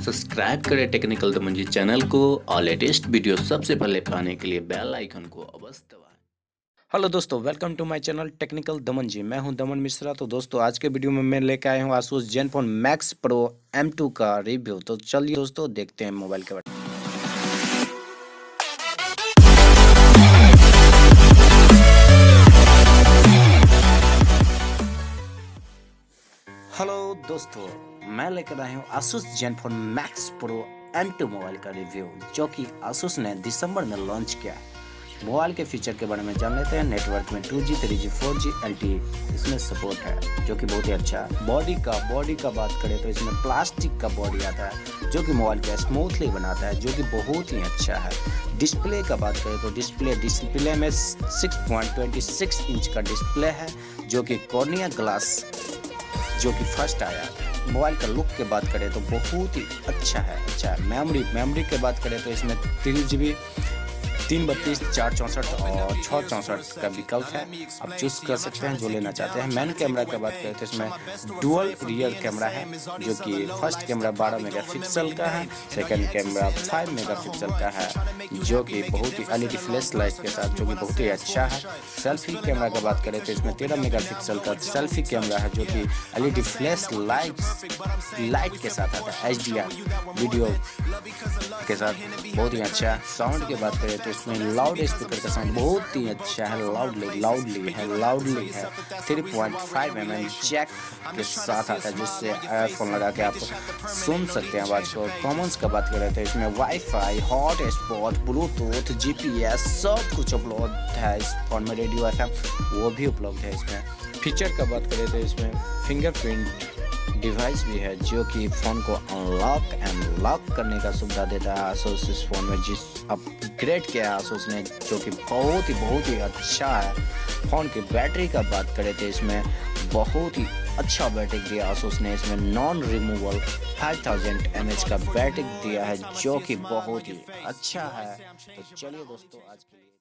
Subscribe करें technical Daman जी channel को और लेटेस्ट वीडियो सबसे पहले पाने के लिए बेल आइकन को अवश्य दबाएं। हेलो दोस्तों, welcome to my channel technical Daman ji. मैं हूं दमन मिश्रा। तो दोस्तों आज के वीडियो में मैं लेकर आया हूं Asus Zenfone Max Pro M2 का रिव्यू। तो चलिए दोस्तों देखते हैं मोबाइल के बारे में। हेलो दोस्तों, मैं लेकर आया हूँ Asus Zenfone Max Pro M2 mobile का रिव्यू, जो कि Asus ने दिसंबर में लॉन्च किया। मोबाइल के फीचर के बारे में जान लेते हैं। नेटवर्क में 2G, 3G, 4G LTE इसमें सपोर्ट है, जो कि बहुत ही अच्छा है। बॉडी का बात करें तो इसमें प्लास्टिक का बॉडी आता है, जो कि मोबाइल को स्मूथली बनाता है, जो कि बहुत ही अच्छा है। डिस्प्ले का बात करें तो डिस्प्ले में 6.26 इंच का डिस्प्ले है, जो कि कॉर्निया ग्लास जो कि फर्स्ट आया। मोबाइल का लुक के बात करें तो बहुत ही अच्छा है। मेमोरी के बात करें तो इसमें 3GB, 332, 464 और 664 का विकल्प है। आप चूज कर सकते हैं जो लेना चाहते हैं। मेन कैमरा की बात करें तो इसमें डुअल रियर कैमरा है, जो कि फर्स्ट कैमरा 12 मेगापिक्सल का है, सेकंड कैमरा 5 मेगापिक्सल का है, जो कि बहुत ही एलईडी फ्लैश लाइट के साथ, जो कि बहुत ही अच्छा है। सेल्फी कैमरा की बात करें तो इसमें 13 मेगापिक्सल का सेल्फी कैमरा है, जो कि एलईडी फ्लैश लाइट के साथ आता है, HDR वीडियो के साथ, बहुत ही अच्छा है। साउंड की बात करें तो इसमें लाउड स्पीकर का साउंड बहुत ही अच्छा है, लाउडली है। 3.5 mm जैक के साथ आता है, जिससे एयरफोन लगा के आप सुन सकते हैं आवाज को। कॉमन्स का बात करें तो इसमें वाईफाई, हॉटस्पॉट, ब्लूटूथ, GPS सब कुछ उपलब्ध है इस फोन में। रेडियो FM वो भी उपलब्ध है इसमें। फीचर का बात करें तो इसमें फिंगरप्रिंट डिवाइस भी है, जो कि फ़ोन को अनलॉक एंड लॉक करने का सुविधा देता है Asus इस फ़ोन में, जिस अपग्रेड किया है Asus ने, जो कि बहुत ही अच्छा है। फ़ोन की बैटरी का बात करें तो इसमें बहुत ही अच्छा बैटरी दिया Asus ने। इसमें नॉन रिमूवेबल 5000 mAh का बैटरी दिया है, जो कि बहुत ही अच्छा है। तो चलिए दोस्तों आज के लिए